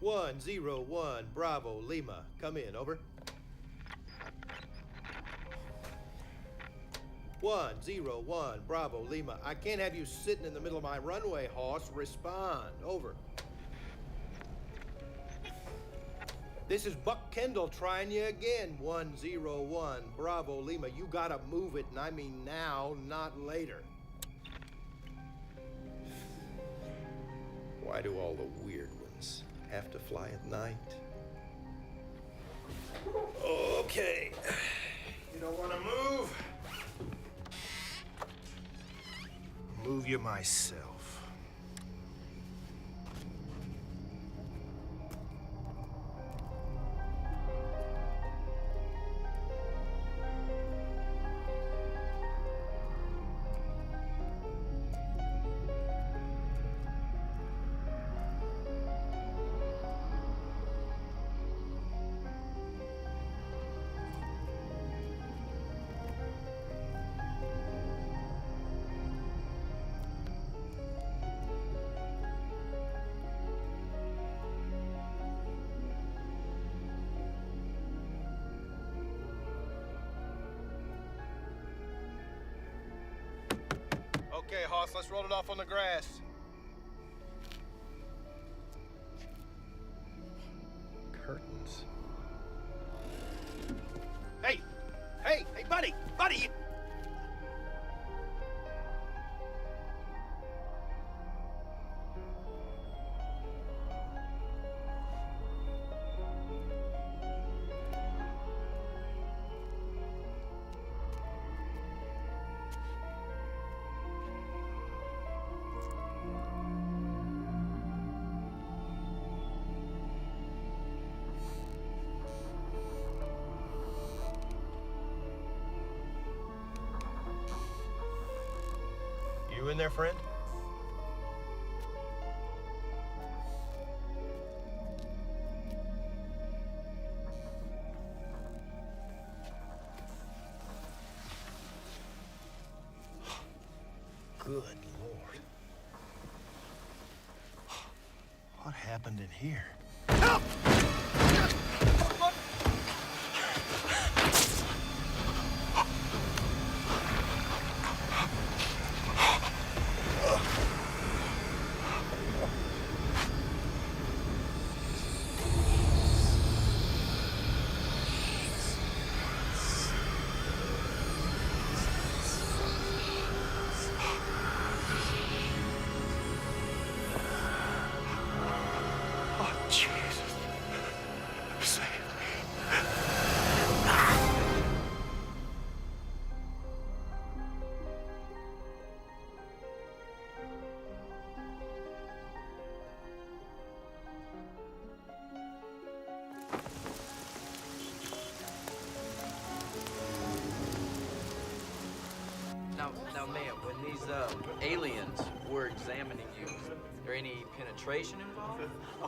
101 Bravo Lima. Come in, over. 101 Bravo Lima. I can't have you sitting in the middle of my runway, hoss. Respond, over. This is Buck Kendall trying you again. 101 Bravo Lima. You gotta move it, and I mean now, not later. Why do all the weird ones have to fly at night? Okay. You don't want to move? I'll move you myself. Okay, Hoss, let's roll it off on the grass. Curtains. Hey! Hey, buddy! Buddy! You in there, friend? Good Lord. What happened in here? Help! Now, ma'am, when these aliens were examining you, is there any penetration involved?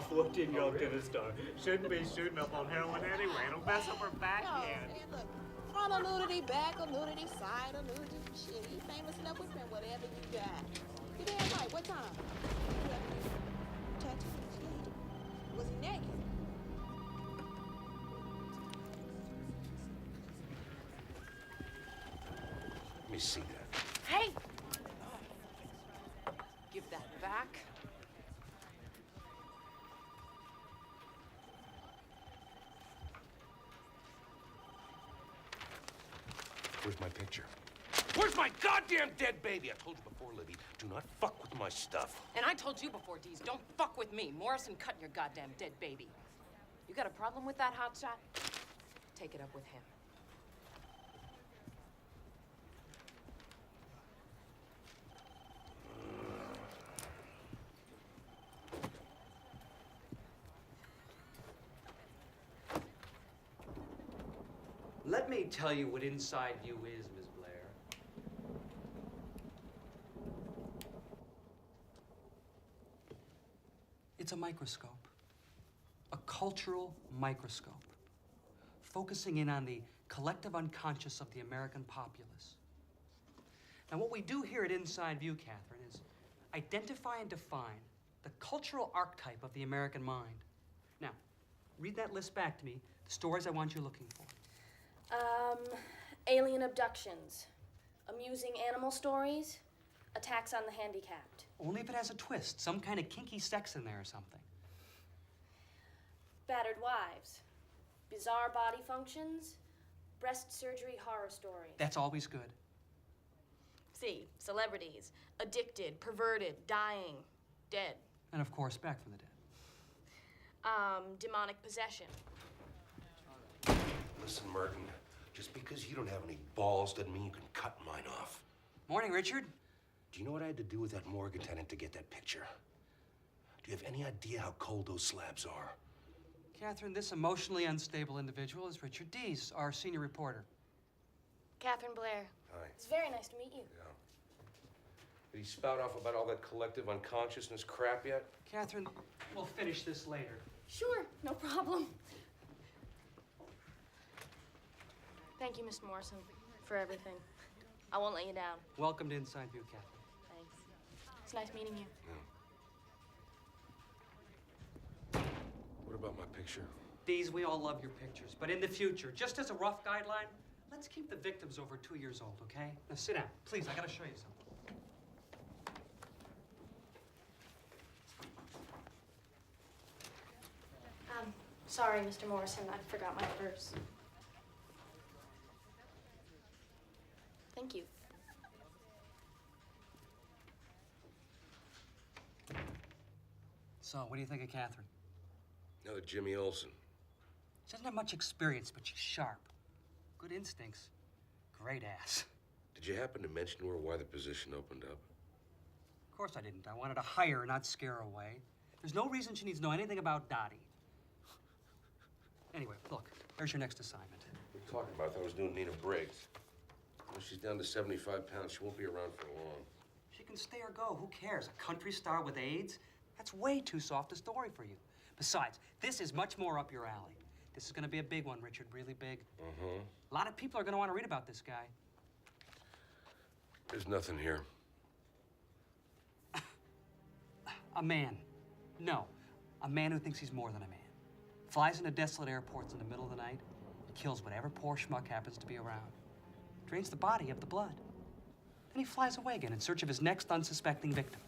What did y'all gonna start? Shouldn't be shooting up on heroin anyway. It'll mess up her backhand. Hey, look, front of nudity, back of nudity, side of nudity. Shit, you famous enough with print whatever you got. You damn right. What time? Tattoos. Yeah. Was he naked? Let me see that. Hey! Give that back. Where's my picture? Where's my goddamn dead baby? I told you before, Libby, do not fuck with my stuff. And I told you before, Deez, don't fuck with me. Morrison cut your goddamn dead baby. You got a problem with that, hotshot? Take it up with him. Let me tell you what inside you is, Ms. Blair. It's a microscope, a cultural microscope, focusing in on the collective unconscious of the American populace. Now, what we do here at Inside View, Catherine, is identify and define the cultural archetype of the American mind. read that list back to me, the stories I want you looking for. Alien abductions, amusing animal stories, attacks on the handicapped. Only if it has a twist, some kind of kinky sex in there or something. Battered wives, bizarre body functions, breast surgery horror stories. That's always good. See, celebrities, addicted, perverted, dying, dead. And of course, back from the dead. Demonic possession. Listen, Merton, just because you don't have any balls doesn't mean you can cut mine off. Morning, Richard. Do you know what I had to do with that morgue attendant to get that picture? Do you have any idea how cold those slabs are? Catherine, this emotionally unstable individual is Richard Dees, our senior reporter. Catherine Blair. Hi. It's very nice to meet you. Yeah. Did he spout off about all that collective unconsciousness crap yet? Catherine, we'll finish this later. Sure, no problem. Thank you, Mr. Morrison, for everything. I won't let you down. Welcome to Inside View, Catherine. Thanks. It's nice meeting you. Yeah. What about my picture? Dees, we all love your pictures, but in the future, just as a rough guideline, let's keep the victims over 2 years old, okay? Now sit down, please, I gotta show you something. Sorry, Mr. Morrison, I forgot my purse. Thank you. So, what do you think of Catherine? Another Jimmy Olsen. She doesn't have much experience, but she's sharp. Good instincts. Great ass. Did you happen to mention to her why the position opened up? Of course I didn't. I wanted to hire her, not scare her away. There's no reason she needs to know anything about Dottie. Anyway, look, here's your next assignment. What are you talking about? I thought I was doing Nina Briggs. When she's down to 75 pounds, she won't be around for long. She can stay or go. Who cares? A country star with AIDS? That's way too soft a story for you. Besides, this is much more up your alley. This is going to be a big one, Richard, really big. Mm-hmm. A lot of people are going to want to read about this guy. There's nothing here. A man. No, a man who thinks he's more than a man. Flies into desolate airports in the middle of the night, kills whatever poor schmuck happens to be around. Drains the body of the blood. Then he flies away again in search of his next unsuspecting victim.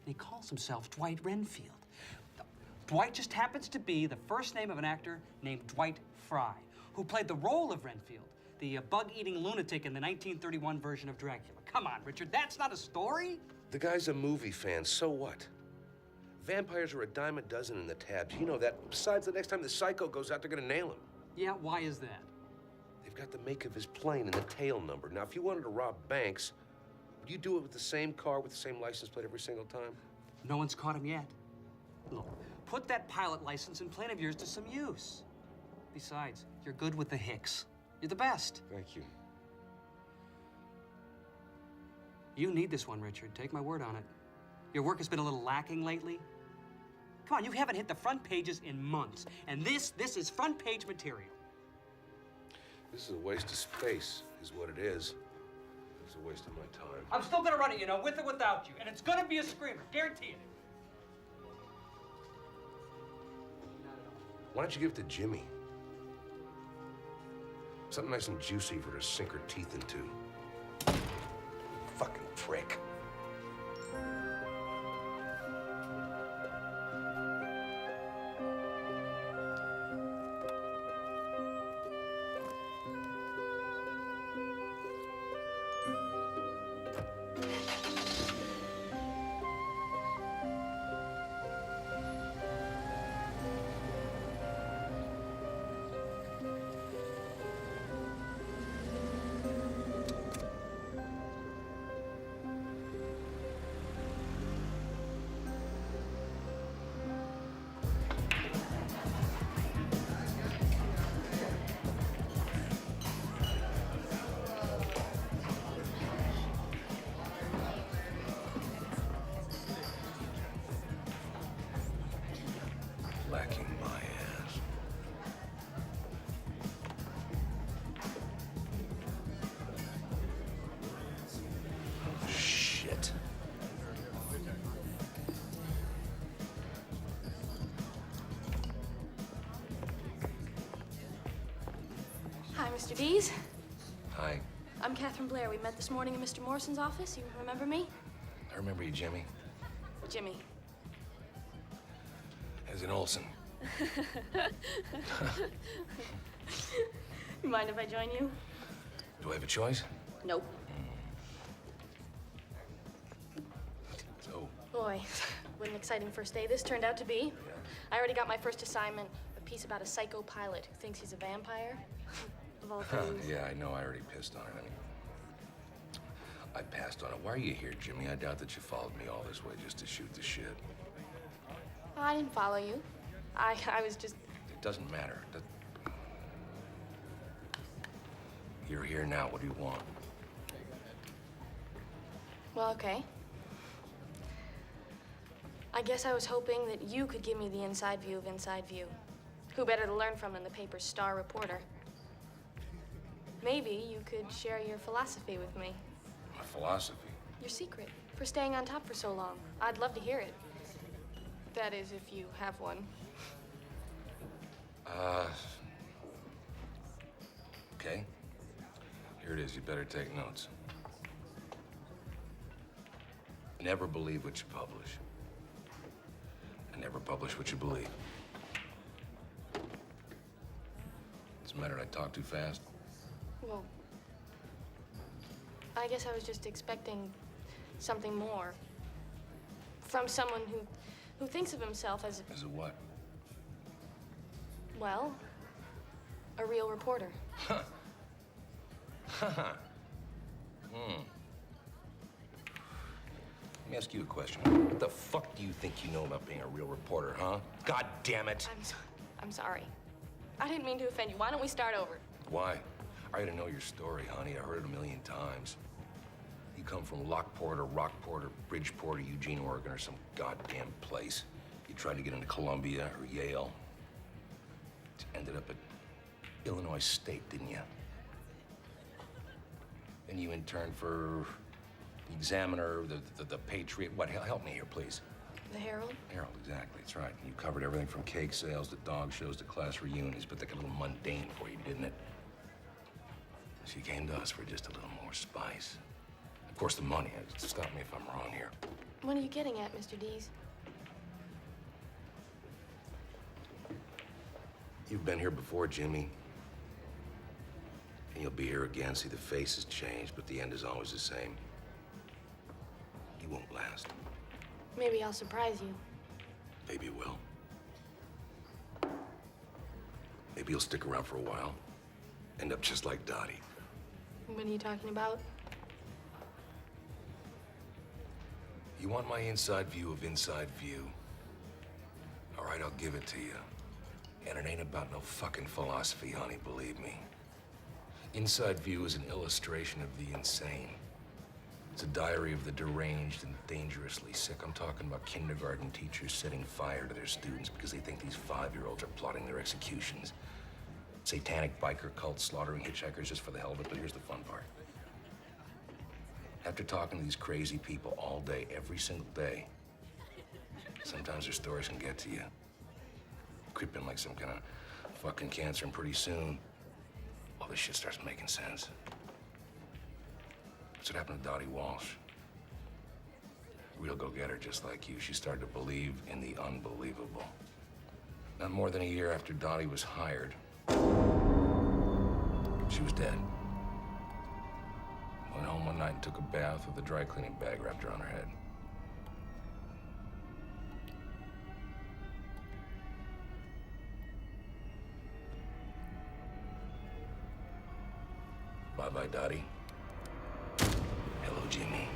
And he calls himself Dwight Renfield. Dwight just happens to be the first name of an actor named Dwight Fry, who played the role of Renfield, the bug-eating lunatic in the 1931 version of Dracula. Come on, Richard, that's not a story? The guy's a movie fan, so what? Vampires are a dime a dozen in the tabs. You know that. Besides, the next time the psycho goes out, they're gonna nail him. Yeah, why is that? They've got the make of his plane and the tail number. Now, if you wanted to rob banks, would you do it with the same car with the same license plate every single time? No one's caught him yet. Look, put that pilot license and plane of yours to some use. Besides, you're good with the hicks. You're the best. Thank you. You need this one, Richard. Take my word on it. Your work has been a little lacking lately. Come on, you haven't hit the front pages in months. And this is front page material. This is a waste of space, is what it is. It's a waste of my time. I'm still gonna run it, you know, with or without you. And it's gonna be a screamer, guarantee it. Why don't you give it to Jimmy? Something nice and juicy for her to sink her teeth into. Fucking prick. Mr. Dees. Hi. I'm Catherine Blair. We met this morning in Mr. Morrison's office. You remember me? I remember you, Jimmy. Jimmy. As in Olsen. You mind if I join you? Do I have a choice? Nope. So, Boy, what an exciting first day this turned out to be. I already got my first assignment, a piece about a psycho pilot who thinks he's a vampire. Of all things. yeah, I know. I already pissed on it. I mean, I passed on it. Why are you here, Jimmy? I doubt that you followed me all this way just to shoot the shit. I didn't follow you. I was just... It doesn't matter. You're here now. What do you want? Well, okay. I guess I was hoping that you could give me the inside view of Inside View. Who better to learn from than the paper's star reporter? Maybe you could share your philosophy with me. My philosophy? Your secret for staying on top for so long. I'd love to hear it. That is, if you have one. Okay. Here it is. You better take notes. Never believe what you publish. And never publish what you believe. Doesn't matter, I talk too fast. Well, I guess I was just expecting something more. From someone who thinks of himself as As a what? well, a real reporter. Let me ask you a question. What the fuck do you think you know about being a real reporter, huh? God damn it! I'm sorry. I didn't mean to offend you. Why don't we start over? Why? I gotta know your story, honey. I heard it a million times. You come from Lockport or Rockport or Bridgeport or Eugene, Oregon or some goddamn place. You tried to get into Columbia or Yale. Ended up at Illinois State, didn't you? Then you interned for the Examiner, the Patriot. What? Help me here, please. The Herald? Herald, exactly. That's right. You covered everything from cake sales to dog shows to class reunions, but they got a little mundane for you, didn't it? So you came to us for just a little more spice. Of course, the money. Stop me if I'm wrong here. What are you getting at, Mr. Dees? You've been here before, Jimmy. And you'll be here again. See, the faces change, but the end is always the same. You won't last. Maybe I'll surprise you. Maybe you will. Maybe you'll stick around for a while. End up just like Dottie. What are you talking about? You want my inside view of Inside View? All right, I'll give it to you. And it ain't about no fucking philosophy, honey, believe me. Inside View is an illustration of the insane. It's a diary of the deranged and dangerously sick. I'm talking about kindergarten teachers setting fire to their students because they think these 5-year-olds are plotting their executions. Satanic biker cults slaughtering hitchhikers just for the hell of it, but here's the fun part. After talking to these crazy people all day, every single day, sometimes their stories can get to you. Creep in like some kind of fucking cancer, and pretty soon, all this shit starts making sense. That's what happened to Dottie Walsh. Real go-getter just like you. She started to believe in the unbelievable. Not more than a year after Dottie was hired, she was dead. Went home one night and took a bath with a dry cleaning bag wrapped around her head. Bye-bye, Dottie. Hello, Jimmy.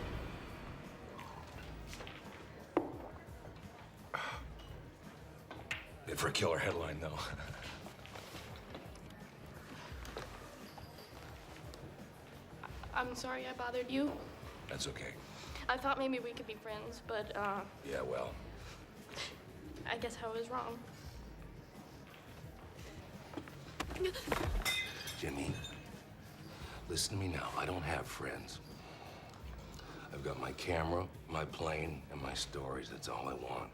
Good for a killer headline, though. I'm sorry I bothered you. That's okay. I thought maybe we could be friends, but, Yeah, well, I guess I was wrong. Jimmy, listen to me now. I don't have friends. I've got my camera, my plane, and my stories. That's all I want.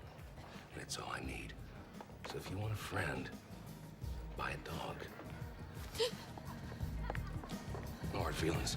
And it's all I need. So if you want a friend, buy a dog. feelings.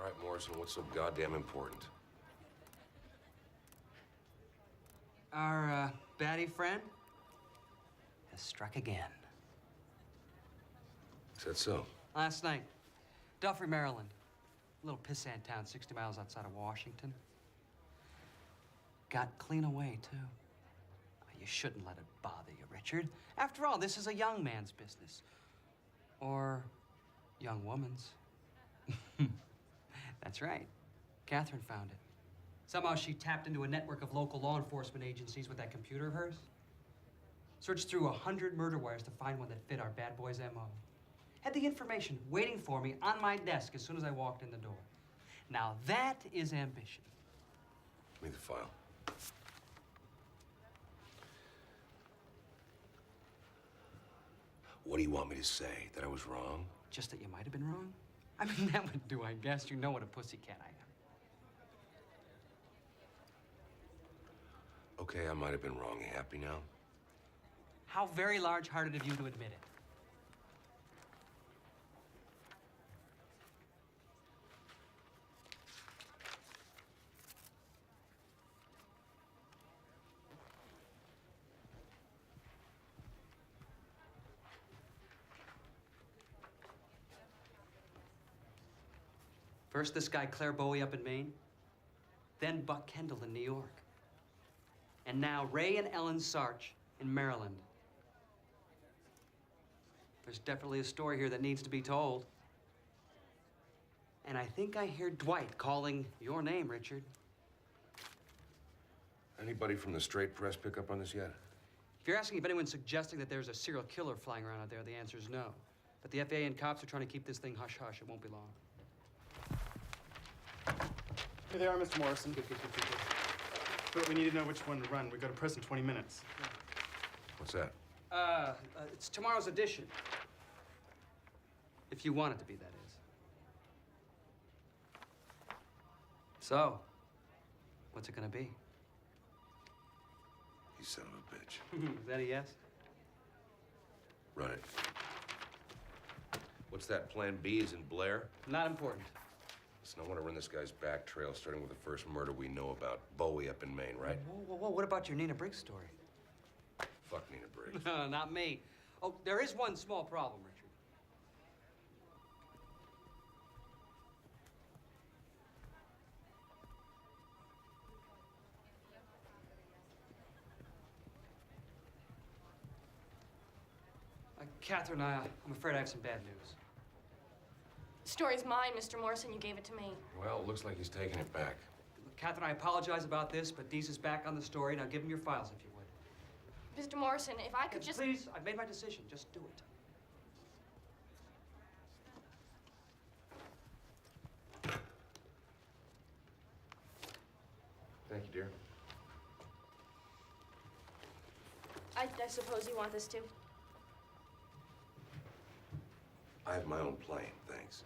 All right, Morrison, what's so goddamn important? Our baddie friend has struck again. Is that so? Last night, Duffy, Maryland. A little pissant town 60 miles outside of Washington. Got clean away, too. You shouldn't let it bother you, Richard. After all, this is a young man's business. Or young woman's. That's right. Catherine found it. Somehow she tapped into a network of local law enforcement agencies with that computer of hers. Searched through 100 murder wires to find one that fit our bad boy's M.O. Had the information waiting for me on my desk as soon as I walked in the door. Now that is ambition. Give me the file. What do you want me to say? That I was wrong? Just that you might have been wrong? I mean, that would do, I guess. You know what a pussycat I am. Okay, I might have been wrong. You happy now? How very large-hearted of you to admit it. First this guy Claire Bowie up in Maine, then Buck Kendall in New York. And now Ray and Ellen Sarch in Maryland. There's definitely a story here that needs to be told. And I think I hear Dwight calling your name, Richard. Anybody from the straight press pick up on this yet? If you're asking if anyone's suggesting that there's a serial killer flying around out there, the answer is no. But the FAA and cops are trying to keep this thing hush-hush. It won't be long. Here they are, Mr. Morrison. Good. But we need to know which one to run. We go to press in 20 minutes. What's that? It's tomorrow's edition. If you want it to be, that is. So, what's it gonna be? You son of a bitch. Is that a yes? Run it. What's that, plan B is in Blair? Not important. Listen, I want to run this guy's back trail, starting with the first murder we know about. Bowie up in Maine, right? Whoa, what about your Nina Briggs story? Fuck Nina Briggs. No, not me. Oh, there is one small problem, Richard. Catherine, I'm afraid I have some bad news. The story's mine, Mr. Morrison. You gave it to me. Well, it looks like he's taking it back. Catherine, I apologize about this, but Deese is back on the story. Now give him your files, if you would. Mr. Morrison, if I could just... Please, I've made my decision. Just do it. Thank you, dear. I suppose you want this too? I have my own plane, thanks.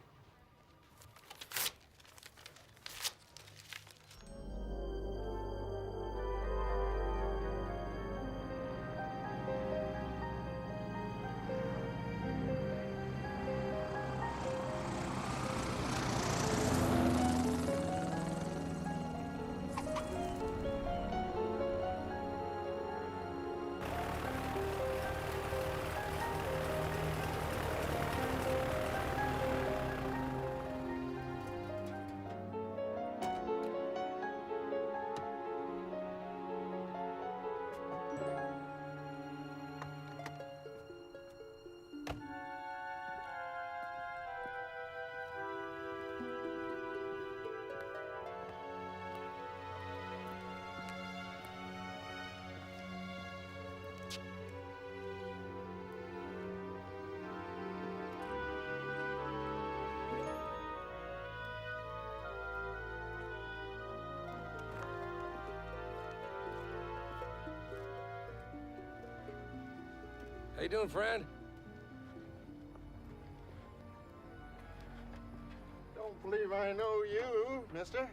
How you doing, friend? Don't believe I know you, mister.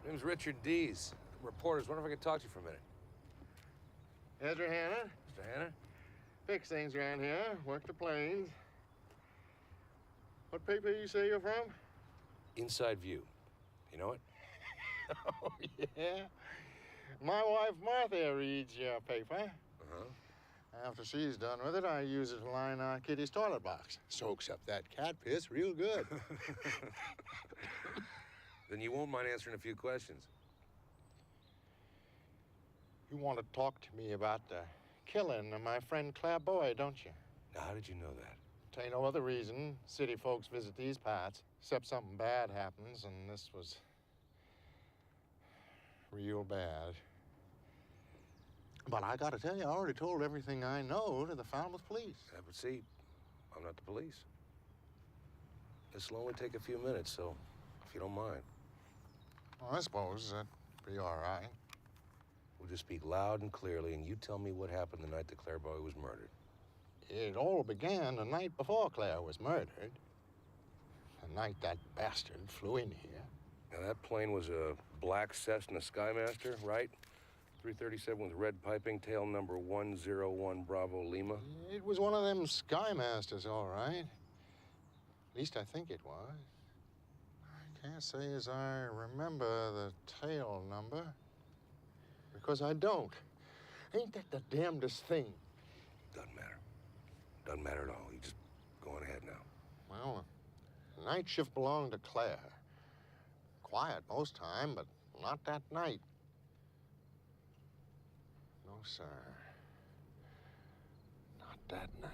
Name's Richard Deese. Reporters, wonder if I could talk to you for a minute. Ezra Hanna. Mr. Hanna? Fix things around here. Work the planes. What paper you say you're from? Inside View. You know it? Oh, yeah. My wife Martha reads your paper. Uh-huh. After she's done with it, I use it to line our kitty's toilet box. Soaks up that cat piss real good. Then you won't mind answering a few questions. You want to talk to me about the killing of my friend Claire Boyd, don't you? Now, how did you know that? Tain't no other reason city folks visit these parts, except something bad happens, and this was real bad. But I gotta tell you, I already told everything I know to the Falmouth police. Yeah, but see, I'm not the police. This'll only take a few minutes, so if you don't mind. Well, I suppose that'd be all right. We'll just speak loud and clearly, and you tell me what happened the night that Claire Bowie was murdered. It all began the night before Claire was murdered. The night that bastard flew in here. Now, that plane was a black Cessna Skymaster, right? 337 with red piping, tail number 101 Bravo Lima. It was one of them Skymasters, all right. At least I think it was. I can't say as I remember the tail number, because I don't. Ain't that the damnedest thing? Doesn't matter. Doesn't matter at all. You just go on ahead now. Well, the night shift belonged to Claire. Quiet most time, but not that night. No, sir. Not that night.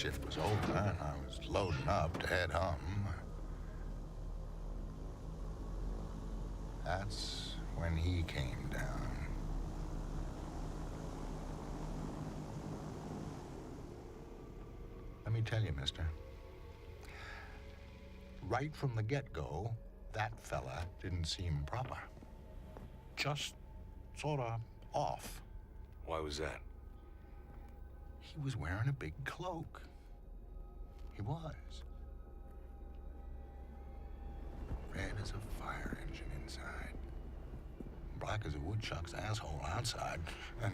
shift was over and I was loading up to head home, that's when he came down. Let me tell you, mister, right from the get-go, that fella didn't seem proper. Just sort of off. Why was that? He was wearing a big cloak. He was. Red as a fire engine inside. Black as a woodchuck's asshole outside. And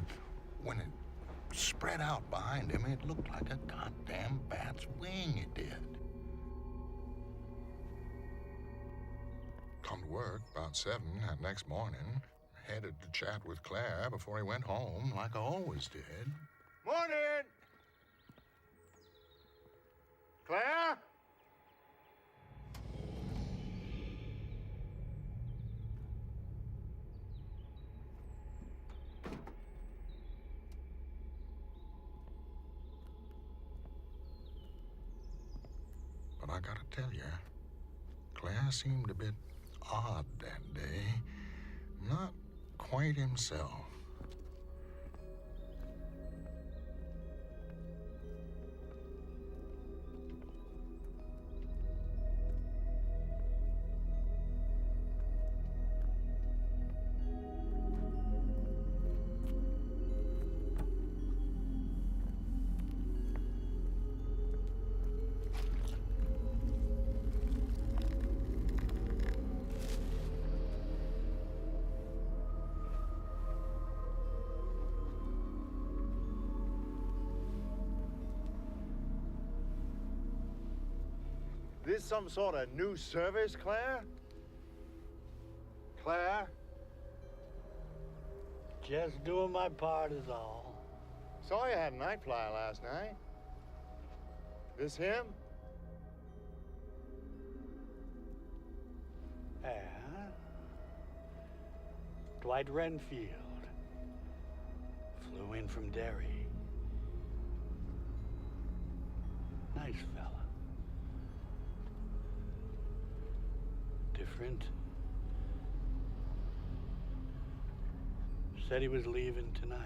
when it spread out behind him, it looked like a goddamn bat's wing, it did. Come to work about 7 that next morning. Headed to chat with Claire before he went home, like I always did. Morning! Claire? But I gotta tell you, Claire seemed a bit odd that day. Not quite himself. This some sort of new service, Claire? Claire? Just doing my part is all. Saw you had a Night Flier last night. This him? Yeah. Dwight Renfield. Flew in from Derry. Nice fella. Different. Said he was leaving tonight.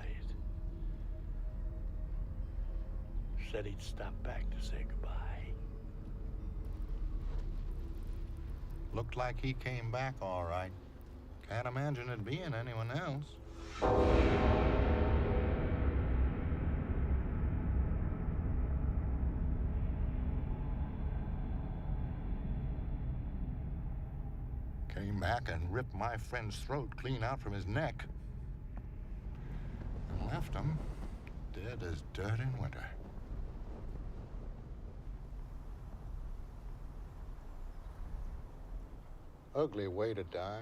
Said he'd stop back to say goodbye. Looked like he came back all right. Can't imagine it being anyone else. Came back and ripped my friend's throat clean out from his neck. And left him dead as dirt in winter. Ugly way to die.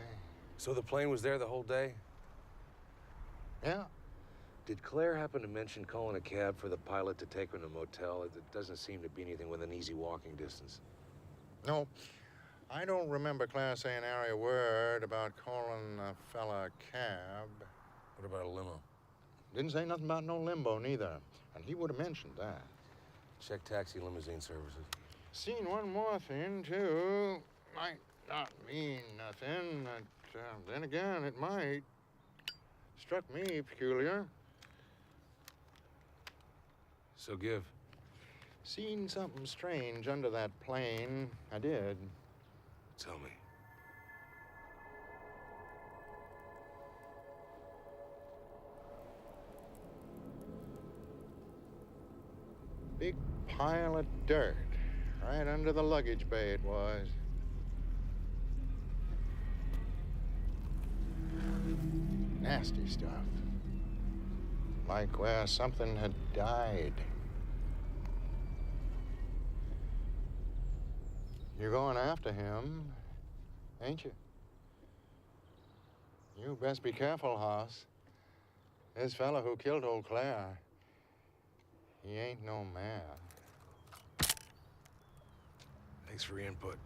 So the plane was there the whole day? Yeah. Did Claire happen to mention calling a cab for the pilot to take her to a motel? It doesn't seem to be anything within easy walking distance. No, I don't remember Claire saying nary a word about calling a fella a cab. What about a limo? Didn't say nothing about no limbo, neither. And he would have mentioned that. Check taxi limousine services. Seen one more thing, too. Might not mean nothing, but then again, it might. Struck me peculiar. So give. Seen something strange under that plane. I did. Tell me. Big pile of dirt. Right under the luggage bay it was. Nasty stuff. Like where something had died. You're going after him, ain't you? You best be careful, Hoss. This fella who killed old Claire, he ain't no man. Thanks for your input.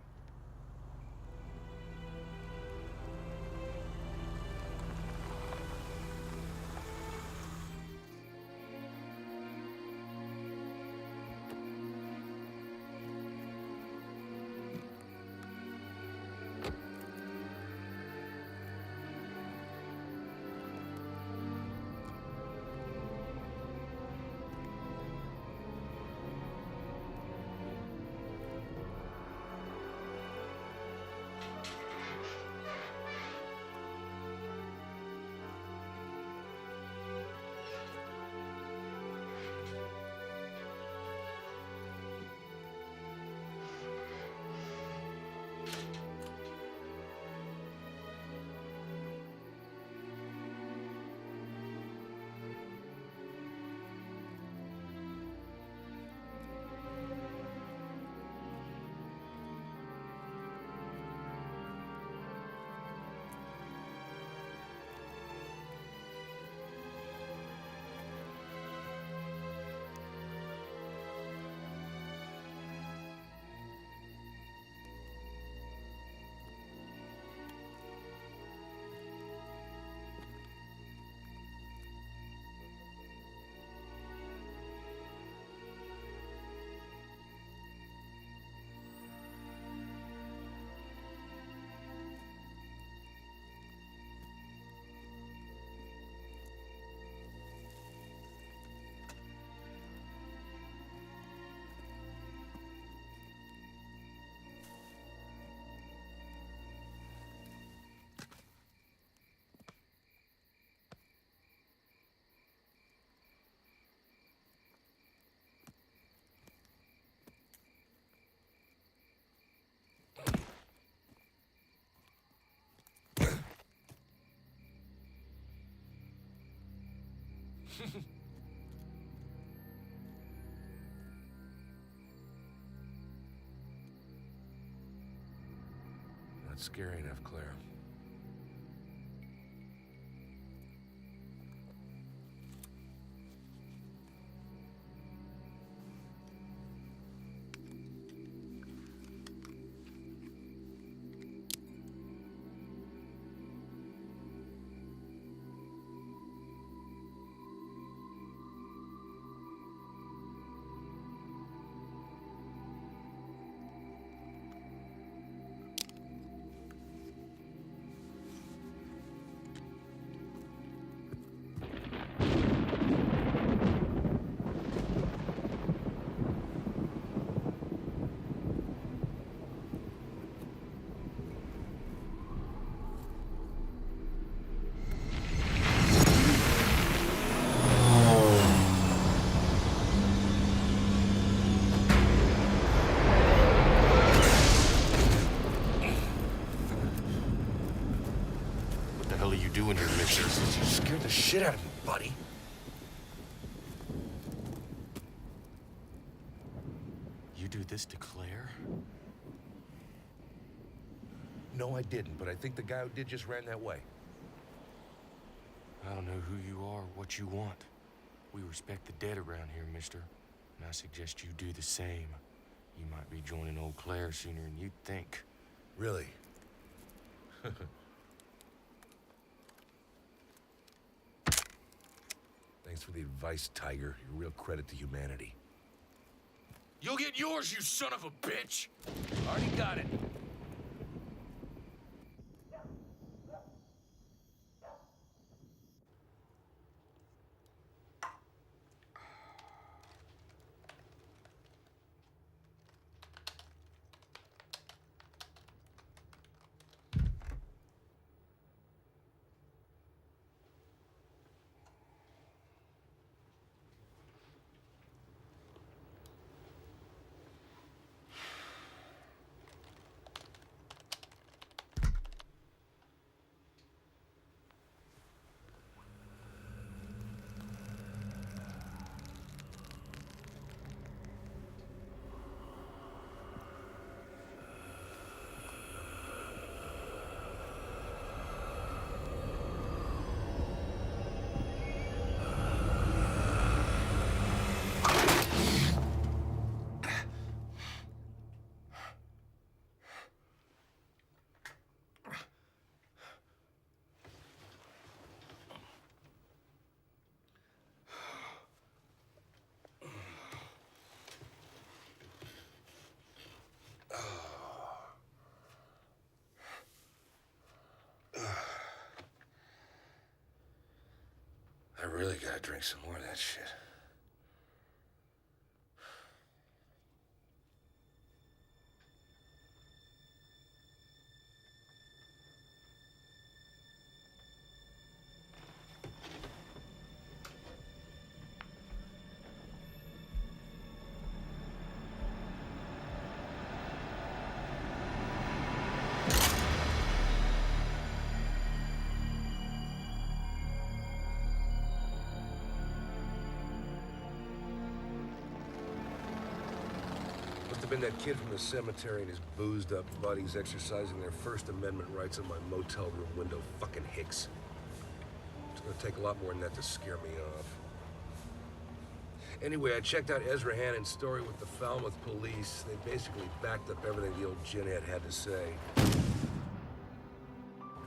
Not scary enough, Claire. What the hell are you doing here, mister? You scared the shit out of me, buddy. You do this to Claire? No, I didn't, but I think the guy who did just ran that way. I don't know who you are, what you want. We respect the dead around here, mister. And I suggest you do the same. You might be joining old Claire sooner than you'd think. Really? Thanks for the advice, Tiger. You're a real credit to humanity. You'll get yours, you son of a bitch! Already got it. I really gotta drink some more of that shit. Must have been that kid from the cemetery and his boozed up buddies exercising their First Amendment rights on my motel room window. Fucking hicks. It's gonna take a lot more than that to scare me off. Anyway, I checked out Ezra Hannon's story with the Falmouth police. They basically backed up everything the old ginhead had to say.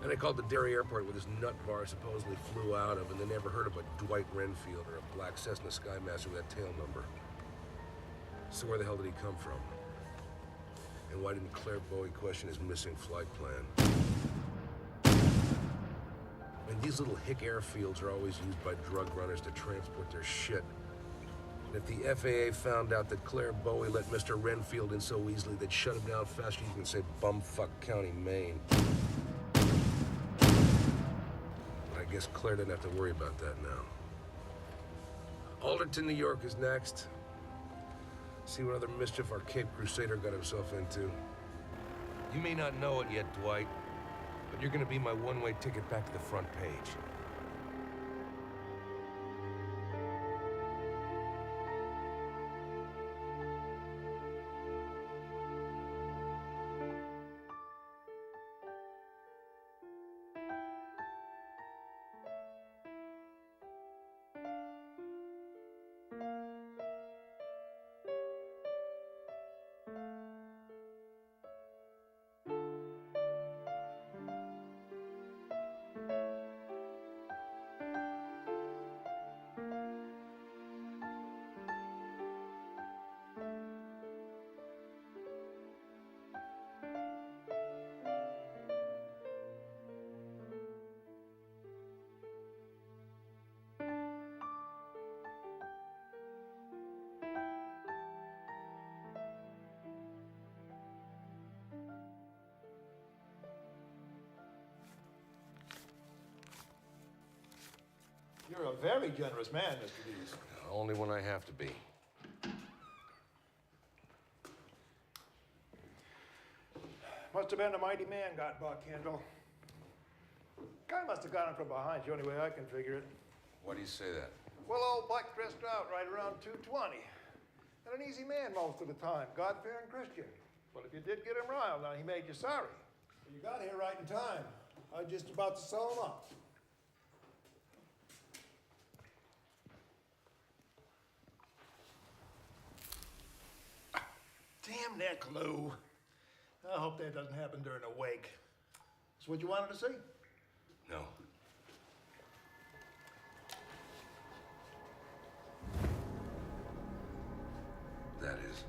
And I called the Derry airport where this nut bar supposedly flew out of, and they never heard of a Dwight Renfield or a black Cessna Skymaster with that tail number. So where the hell did he come from? And why didn't Claire Bowie question his missing flight plan? And these little hick airfields are always used by drug runners to transport their shit. And if the FAA found out that Claire Bowie let Mr. Renfield in so easily, they'd shut him down faster you can say bumfuck County, Maine. But I guess Claire didn't have to worry about that now. Alderton, New York is next. See what other mischief our Cape Crusader got himself into. You may not know it yet, Dwight, but you're gonna be my one-way ticket back to the front page. You're a very generous man, Mr. Dees. Only when I have to be. Must have been a mighty man got Buck Kendall. Guy must have got him from behind, the only way I can figure it. Why do you say that? Well, old Buck dressed out right around 220. And an easy man most of the time, God-fearing Christian. But if you did get him riled, now he made you sorry. You got here right in time. I was just about to sew him up. Damn that glue. I hope that doesn't happen during a wake. That's what you wanted to see? No. That is.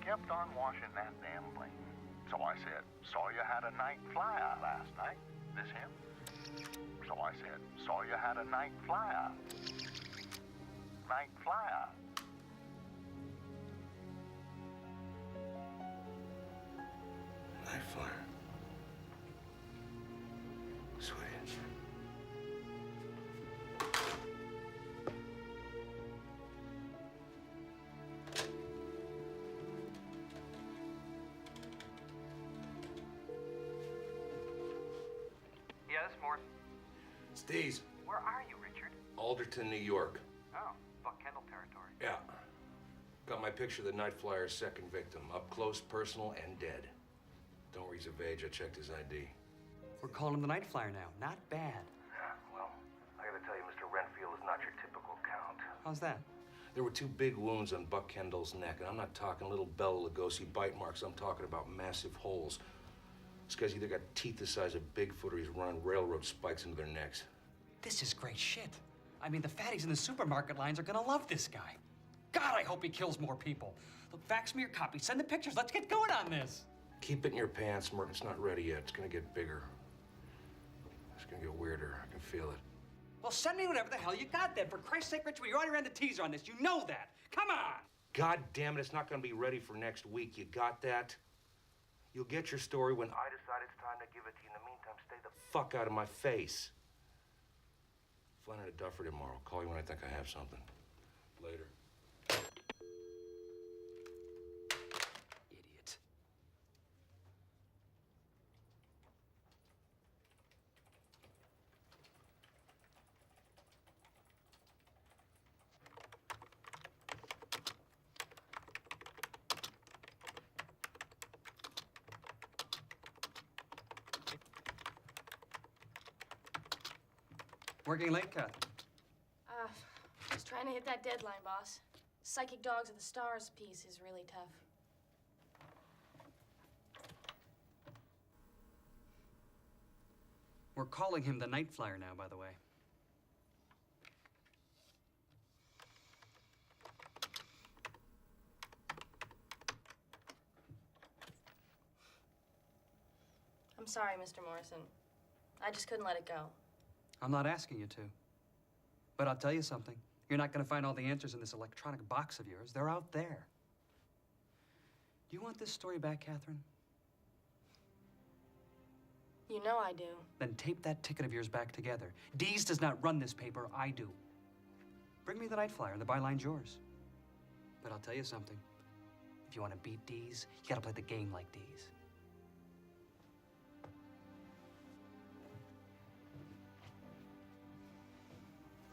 Kept on washing that damn plane. So I said, saw you had a Night Flier last night. This him? So I said, saw you had a Night Flier. Night Flier. Night Flier. Sweet. Yes, Morse. Steez. Where are you, Richard? Alderton, New York. Oh, Buck Kendall territory. Yeah. Got my picture of the Night Flyer's second victim. Up close, personal, and dead. Don't worry, he's of age. I checked his ID. We're calling him the Night Flyer now. Not bad. Yeah, well, I gotta tell you, Mr. Renfield is not your typical count. How's that? There were 2 big wounds on Buck Kendall's neck, and I'm not talking little Bela Lugosi bite marks. I'm talking about massive holes. This guy's either got teeth the size of Bigfoot or he's running railroad spikes into their necks. This is great shit. I mean, the fatties in the supermarket lines are gonna love this guy. God, I hope he kills more people. Look, fax me your copy. Send the pictures. Let's get going on this. Keep it in your pants, Mert. It's not ready yet. It's gonna get bigger. It's gonna get weirder. I can feel it. Well, send me whatever the hell you got then. For Christ's sake, Richard, we already ran the teaser on this. You know that. Come on. God damn it, it's not gonna be ready for next week. You got that? You'll get your story when I decide it's time to give it to you. In the meantime, stay the fuck out of my face. Flying out of Duffer tomorrow. Call you when I think I have something. Later. Idiot. Working late, Catherine? Just trying to hit that deadline, boss. Psychic Dogs of the Stars piece is really tough. We're calling him the Night Flyer now, by the way. I'm sorry, Mr. Morrison. I just couldn't let it go. I'm not asking you to. But I'll tell you something. You're not going to find all the answers in this electronic box of yours. They're out there. Do you want this story back, Catherine? You know I do. Then tape that ticket of yours back together. Dees does not run this paper. I do. Bring me the Night Flyer. The byline's yours. But I'll tell you something. If you want to beat Dees, you got to play the game like Dees.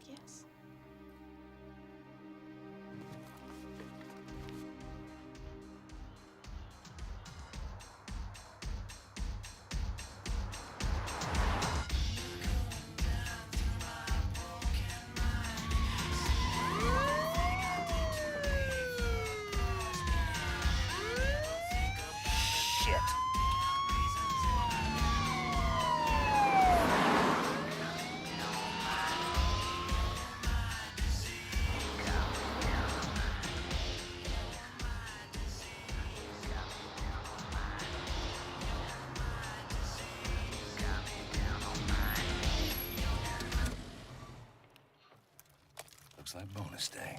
Yes. Homicide bonus day.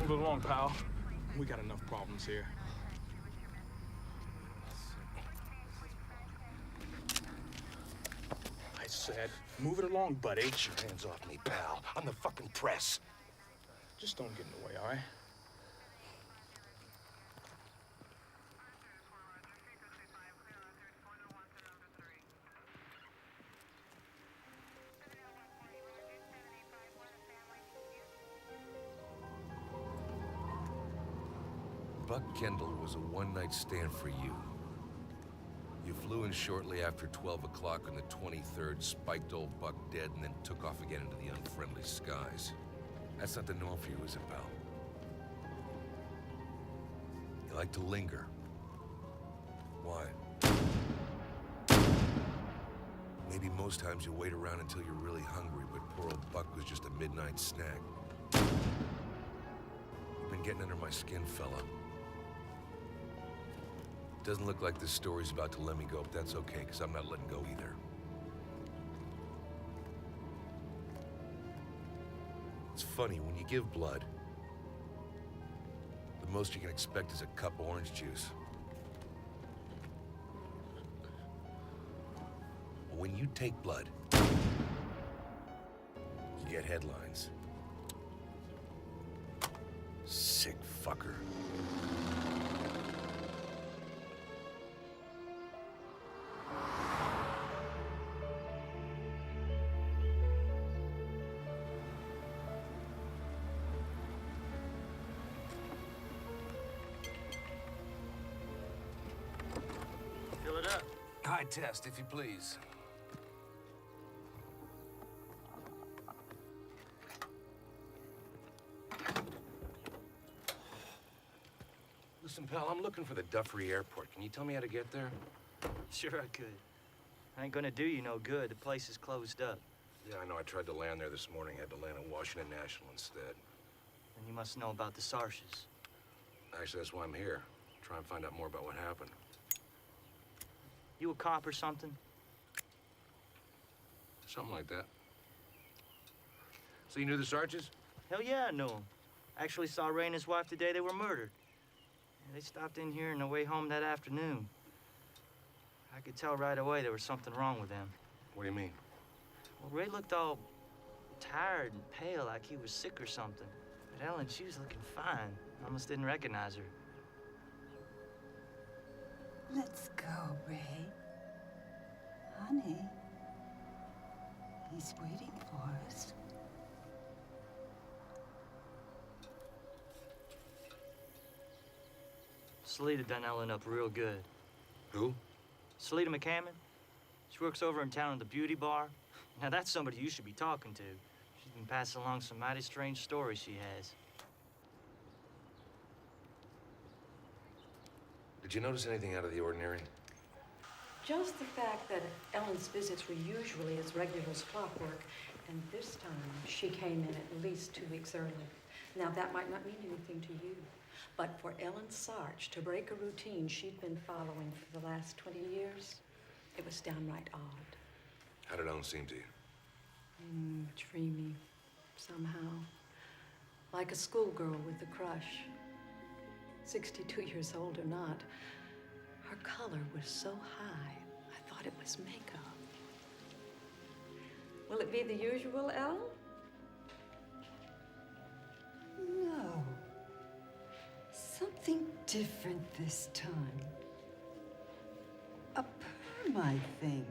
Move it along, pal. We got enough problems here. I said, move it along, buddy. Get your hands off me, pal. I'm the fucking press. Just don't get in the way, all right? Buck Kendall was a one-night stand for you. You flew in shortly after 12 o'clock on the 23rd, spiked old Buck dead, and then took off again into the unfriendly skies. That's not the norm for you, is it, pal? You like to linger. Why? Maybe most times you wait around until you're really hungry, but poor old Buck was just a midnight snack. You've been getting under my skin, fella. Doesn't look like this story's about to let me go, but that's okay, because I'm not letting go either. It's funny, when you give blood, the most you can expect is a cup of orange juice. But when you take blood, you get headlines. Sick fucker. Fill it up. High test, if you please. Listen, pal, I'm looking for the Duffery Airport. Can you tell me how to get there? Sure I could. I ain't gonna do you no good. The place is closed up. Yeah, I know. I tried to land there this morning. Had to land at Washington National instead. And you must know about the Sarshes. Actually, that's why I'm here. Try and find out more about what happened. You a cop or something? Something like that. So you knew the Sarches? Hell yeah, I knew him. Actually saw Ray and his wife the day they were murdered. They stopped in here on their way home that afternoon. I could tell right away there was something wrong with them. What do you mean? Well, Ray looked all tired and pale, like he was sick or something. But Ellen, she was looking fine. I almost didn't recognize her. Let's go, Ray. Honey, he's waiting for us. Salita done Ellen up real good. Who? Salita McCammon. She works over in town at the beauty bar. Now that's somebody you should be talking to. She's been passing along some mighty strange stories she has. Did you notice anything out of the ordinary? Just the fact that Ellen's visits were usually as regular as clockwork, and this time she came in at least 2 weeks early. Now, that might not mean anything to you, but for Ellen Sarch to break a routine she'd been following for the last 20 years, it was downright odd. How did Ellen seem to you? Dreamy, somehow. Like a schoolgirl with a crush. 62 years old or not, Her color was so high, I thought it was makeup. Will it be the usual, Ellen? No. Something different this time. A perm, I think.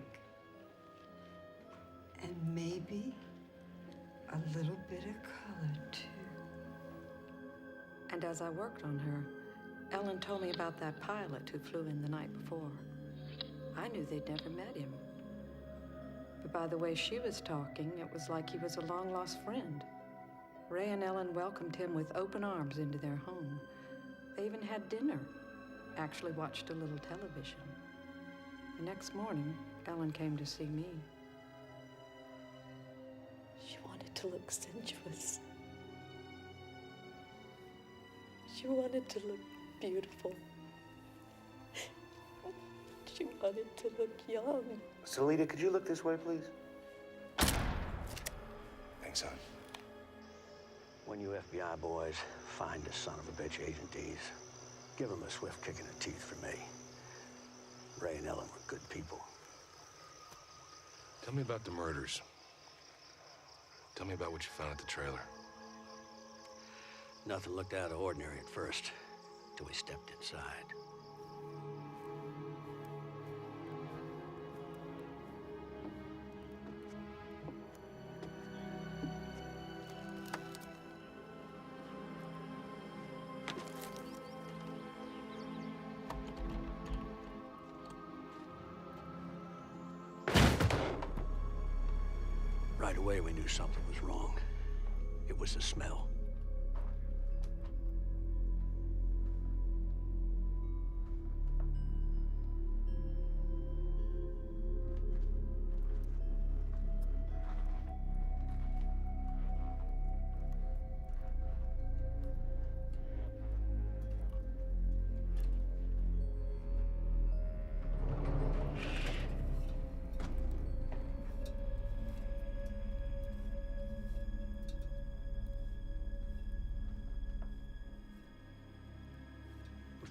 And maybe a little bit of color, too. And as I worked on her, Ellen told me about that pilot who flew in the night before. I knew they'd never met him. But by the way she was talking, it was like he was a long-lost friend. Ray and Ellen welcomed him with open arms into their home. They even had dinner, actually watched a little television. The next morning, Ellen came to see me. She wanted to look sensuous. She wanted to look beautiful. She wanted to look young. Salita, could you look this way, please? Thanks, son. When you FBI boys find this son of a bitch Agent D's, give him a swift kick in the teeth for me. Ray and Ellen were good people. Tell me about the murders. Tell me about what you found at the trailer. Nothing looked out of ordinary at first, till we stepped inside. Right away, we knew something was wrong. It was the smell.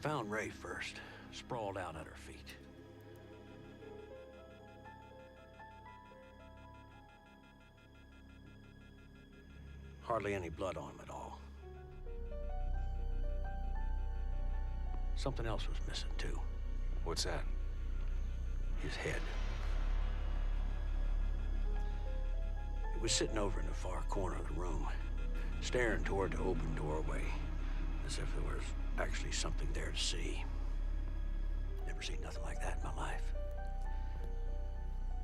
Found Ray first, sprawled out at her feet. Hardly any blood on him at all. Something else was missing, too. What's that? His head. It was sitting over in the far corner of the room, staring toward the open doorway, as if there was actually something there to see. Never seen nothing like that in my life.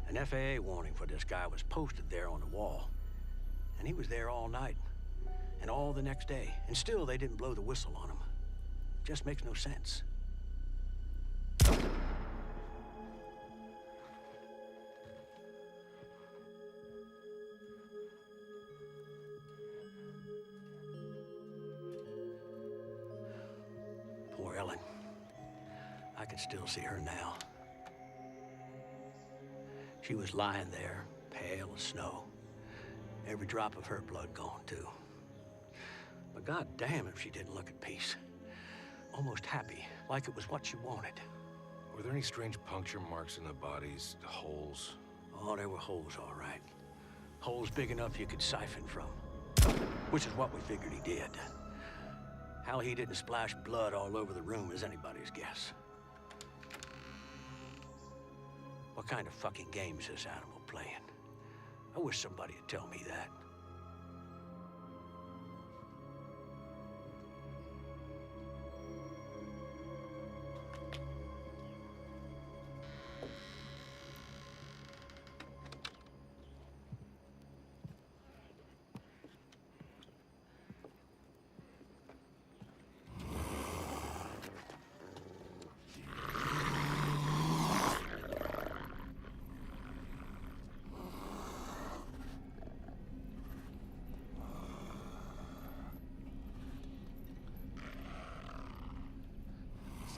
An FAA warning for this guy was posted there on the wall. And he was there all night and all the next day. And still they didn't blow the whistle on him. Just makes no sense. Poor Ellen. I can still see her now. She was lying there, pale as snow. Every drop of her blood gone, too. But God damn if she didn't look at peace. Almost happy, like it was what she wanted. Were there any strange puncture marks in the bodies, holes? Oh, there were holes, all right. Holes big enough you could siphon from. Which is what we figured he did. How he didn't splash blood all over the room is anybody's guess. What kind of fucking game is this animal playing? I wish somebody would tell me that.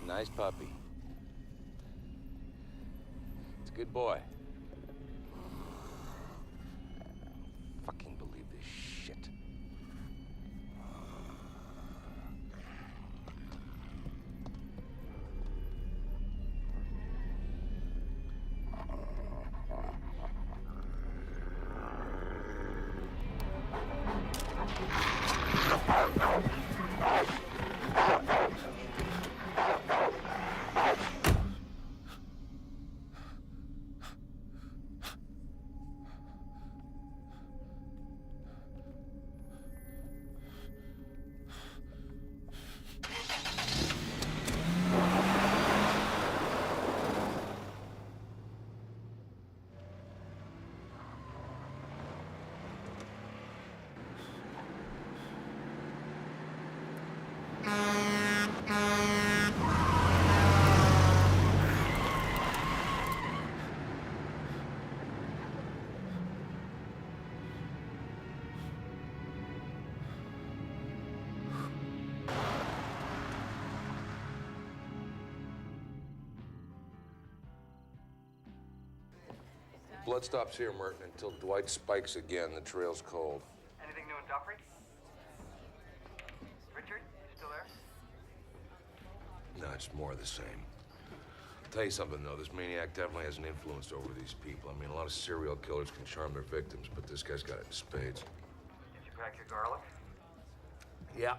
Nice puppy. It's a good boy. Fucking believe this shit. Blood stops here, Merton, until Dwight spikes again. The trail's cold. Anything new in Duffrey? Richard, you still there? No, it's more of the same. I'll tell you something, though. This maniac definitely has an influence over these people. I mean, a lot of serial killers can charm their victims, but this guy's got it in spades. Did you pack your garlic? Yeah.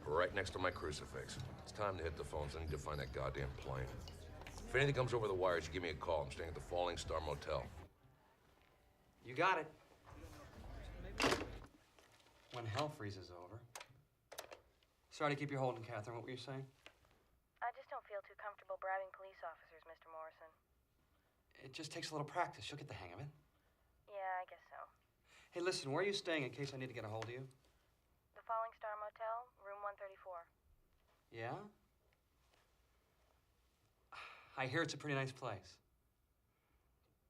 Right next to my crucifix. It's time to hit the phones. I need to find that goddamn plane. If anything comes over the wires, you give me a call. I'm staying at the Falling Star Motel. You got it. When hell freezes over. Sorry to keep you holding, Catherine. What were you saying? I just don't feel too comfortable bribing police officers, Mr. Morrison. It just takes a little practice. You'll get the hang of it. Yeah, I guess so. Hey, listen, where are you staying in case I need to get a hold of you? The Falling Star Motel, room 134. Yeah? I hear it's a pretty nice place.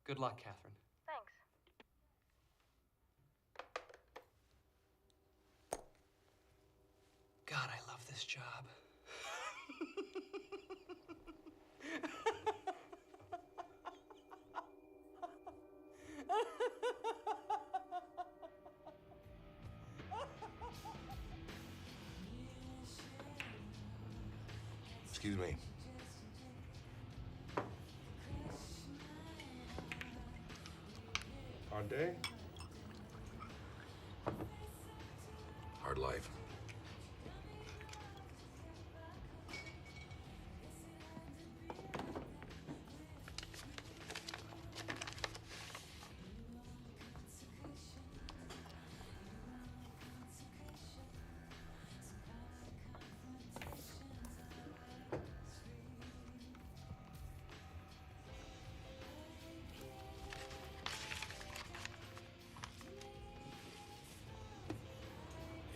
Good luck, Catherine. Thanks. God, I love this job. Excuse me. Hard day? Hard life.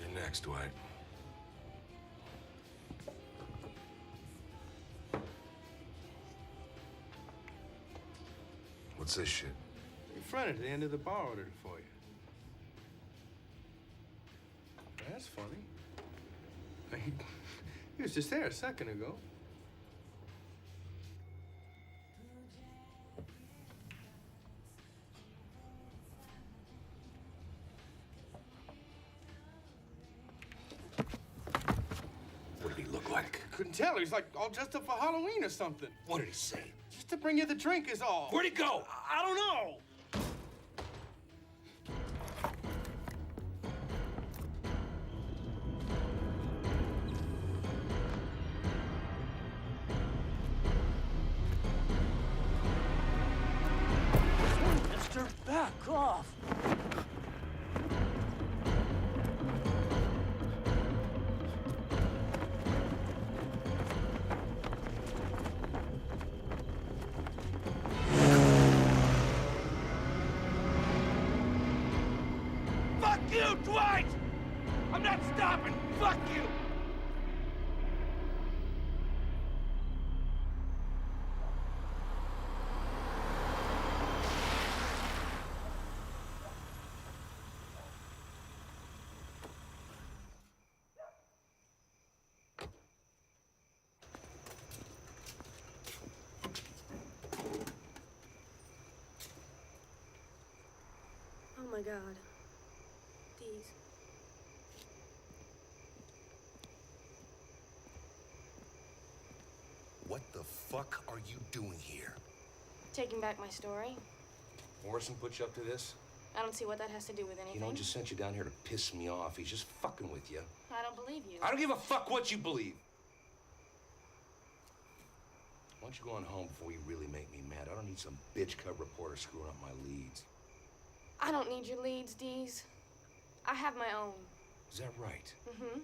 You're next, Dwight. What's this shit? Your friend at the end of the bar ordered it for you. That's funny. He was just there a second ago. What did he look like? Couldn't tell. He's like all dressed up for Halloween or something. What did he say? Just to bring you the drink is all. Where'd he go? I don't know. Mister, back off. Fuck you, Dwight! I'm not stopping. Fuck you! Oh my God. These. What the fuck are you doing here? Taking back my story. Morrison put you up to this? I don't see what that has to do with anything. You know, he just sent you down here to piss me off. He's just fucking with you. I don't believe you. I don't give a fuck what you believe. Why don't you go on home before you really make me mad? I don't need some bitch cub reporter screwing up my leads. I don't need your leads, Dees. I have my own. Is that right? Mm-hmm.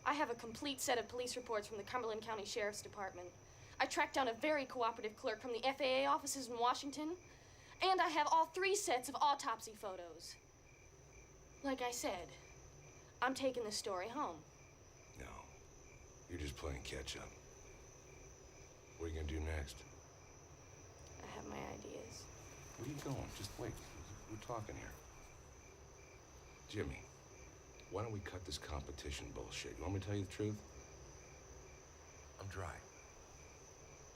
I have a complete set of police reports from the Cumberland County Sheriff's Department. I tracked down a very cooperative clerk from the FAA offices in Washington. And I have all 3 sets of autopsy photos. Like I said, I'm taking this story home. No. You're just playing catch up. What are you gonna do next? I have my ideas. Where are you going? Just wait. We're talking here. Jimmy, why don't we cut this competition bullshit? You want me to tell you the truth? I'm dry.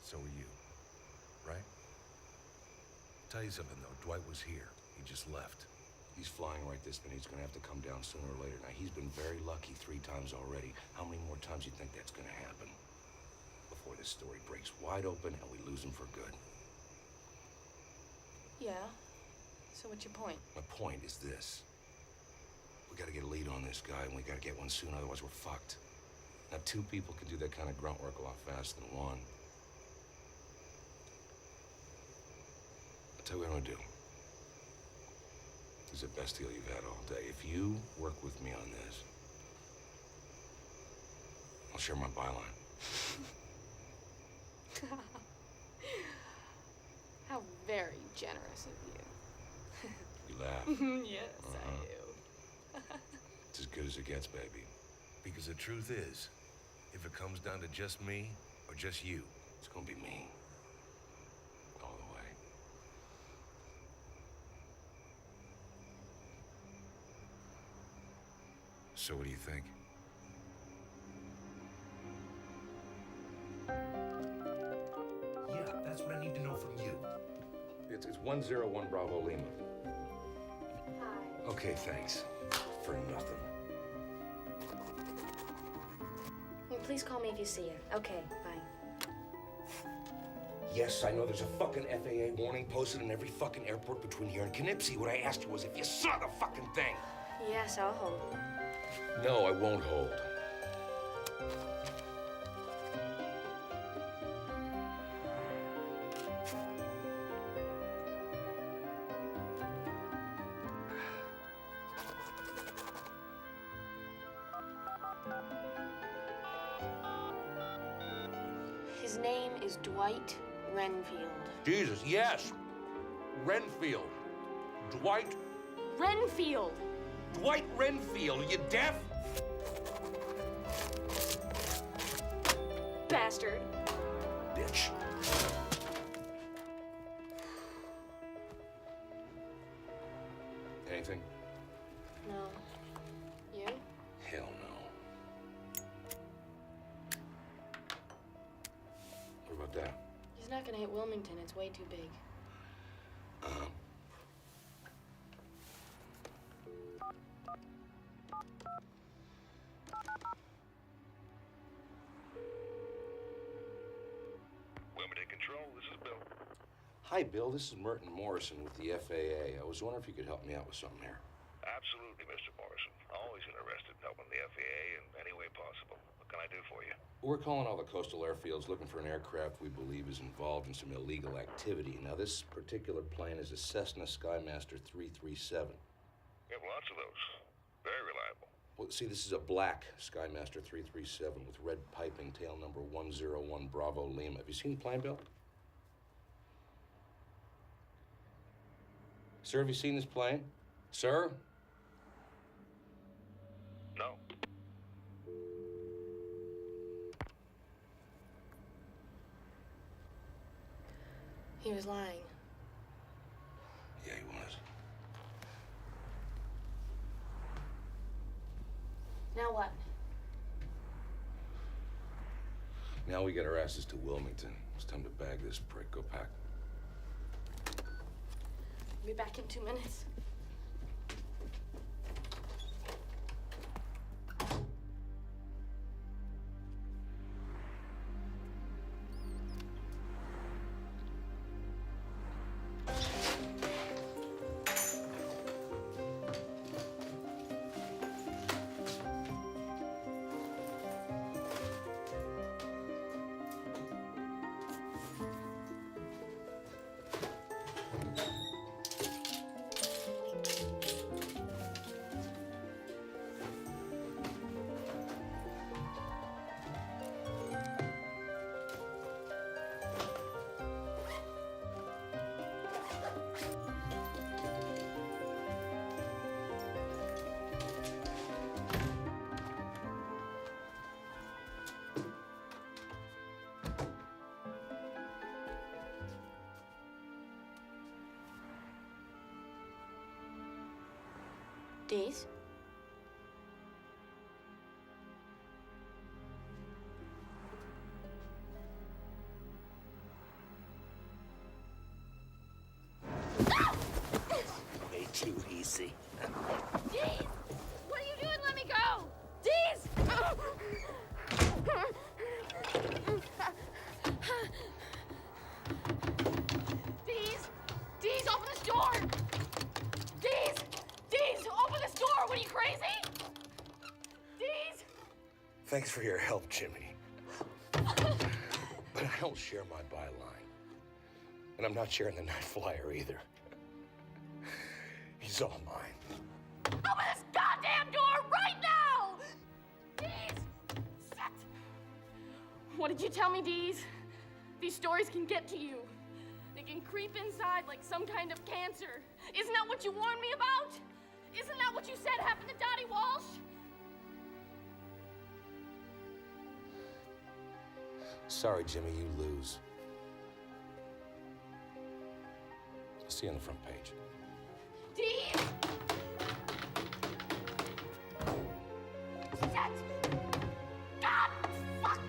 So are you. Right? tell you something, though. Dwight was here. He just left. He's flying right this minute. He's gonna have to come down sooner or later. Now, he's been very lucky 3 times already. How many more times do you think that's gonna happen before this story breaks wide open and we lose him for good? Yeah. So what's your point? My point is this. We gotta get a lead on this guy, and we gotta get one soon, otherwise we're fucked. Now, 2 people can do that kind of grunt work a lot faster than 1. I'll tell you what I'm gonna do. This is the best deal you've had all day. If you work with me on this, I'll share my byline. How very generous of you. You laugh. Yes, I do. It's as good as it gets, baby. Because the truth is, if it comes down to just me or just you, it's gonna be me. All the way. So what do you think? Yeah, that's what I need to know from you. It's 101 Bravo Lima. Hi. Okay, thanks. For nothing. Well, please call me if you see her. Okay, bye. Yes, I know there's a fucking FAA warning posted in every fucking airport between here and Knipsey. What I asked you was if you saw the fucking thing. Yes, I'll hold. No, I won't hold. His name is Dwight Renfield. Jesus, yes. Renfield. Dwight. Renfield! Dwight Renfield. Are you deaf? Bastard. Bitch. Anything? No. You? Hell no. What about that? He's not gonna hit Wilmington. It's way too big. Limited control, this is Bill. Hi, Bill. This is Merton Morrison with the FAA. I was wondering if you could help me out with something here. Absolutely, Mr. Morrison. Always interested in helping the FAA in any way possible. What can I do for you? We're calling all the coastal airfields looking for an aircraft we believe is involved in some illegal activity. Now, this particular plane is a Cessna Skymaster 337. We have lots of those. Very reliable. Well, see, this is a black Skymaster 337 with red piping, tail number 101 Bravo Lima. Have you seen the plane, Bill? Sir, have you seen this plane? Sir? No. He was lying. Yeah, he was. Now what? Now we get our asses to Wilmington. It's time to bag this prick. Go pack. I'll be back in 2 minutes. Days? Thanks for your help, Jimmy. But I don't share my byline. And I'm not sharing the Night Flyer either. He's all mine. Open this goddamn door right now! Dees! Shit! What did you tell me, Dees? These stories can get to you. They can creep inside like some kind of cancer. Isn't that what you warned me about? Isn't that what you said happened to Dottie Walsh? Sorry, Jimmy, you lose. I'll see you on the front page. Dees! Shit! God! Fuck!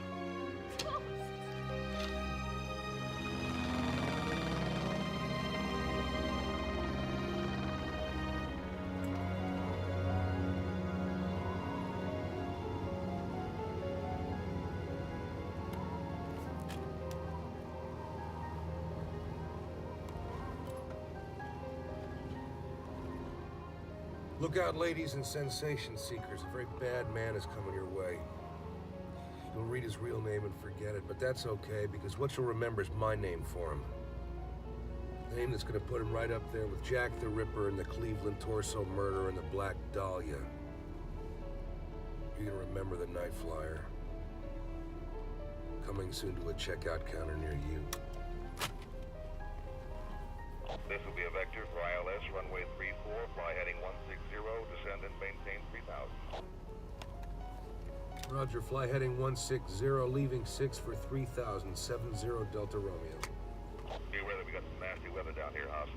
Look out, ladies and sensation seekers. A very bad man is coming your way. You'll read his real name and forget it, but that's okay, because what you'll remember is my name for him. The name that's gonna put him right up there with Jack the Ripper and the Cleveland Torso Murder and the Black Dahlia. You're gonna remember the Night Flyer. Coming soon to a checkout counter near you. This will be a vector for ILS, runway 34, fly heading 160, descend and maintain 3000. Roger, fly heading 160, leaving 6 for 3000, 70 Delta Romeo. Be aware that we got some nasty weather down here, House.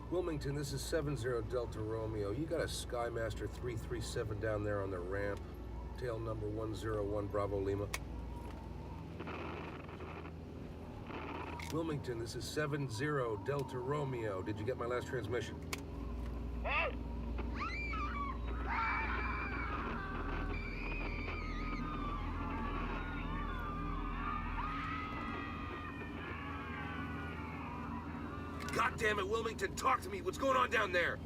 Wilmington, this is 70 Delta Romeo. You got a Skymaster 337 down there on the ramp. Tail number 101 Bravo Lima. Wilmington, this is 70 Delta Romeo. Did you get my last transmission? God damn it, Wilmington, talk to me. What's going on down there?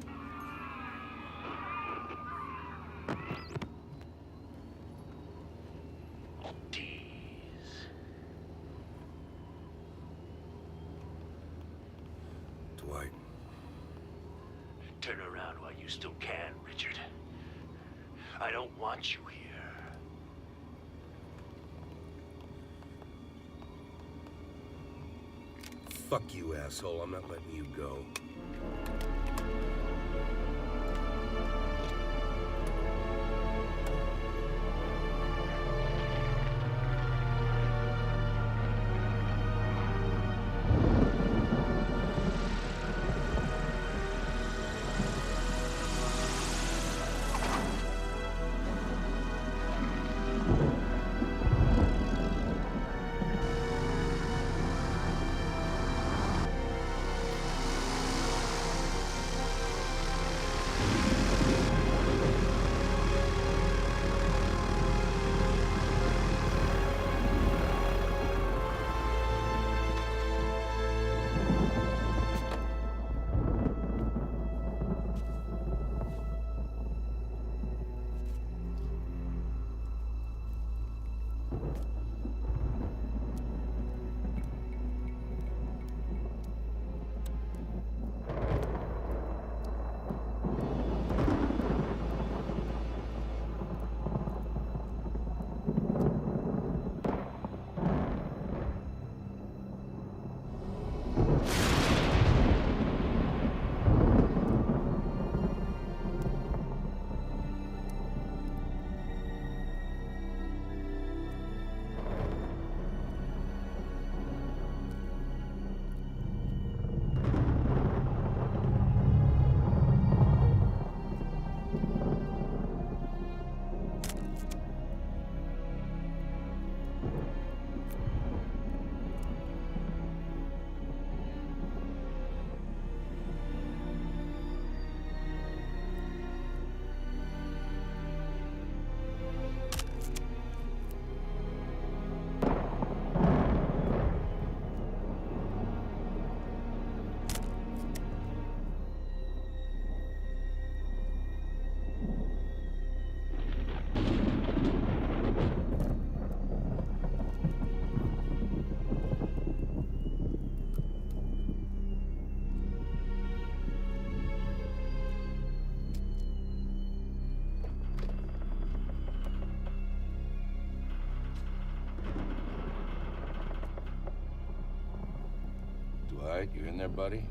Dwight. Turn around while you still can, Richard. I don't want you here. Fuck you, asshole. I'm not letting you go. right, you in there, buddy?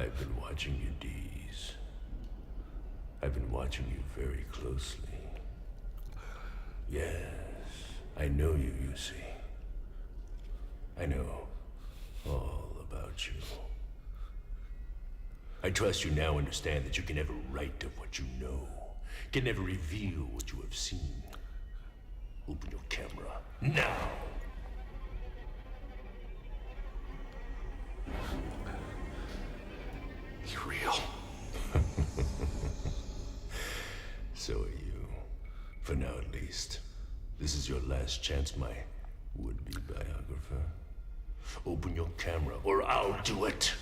I've been watching you, Dees. I've been watching you very closely. Yes, I know you, you see. I know all about you. I trust you now understand that you can never write of what you know, can never reveal what you have seen. Open your camera now! You're real. So are you. For now, at least. This is your last chance, my would-be biographer. Open your camera, or I'll do it!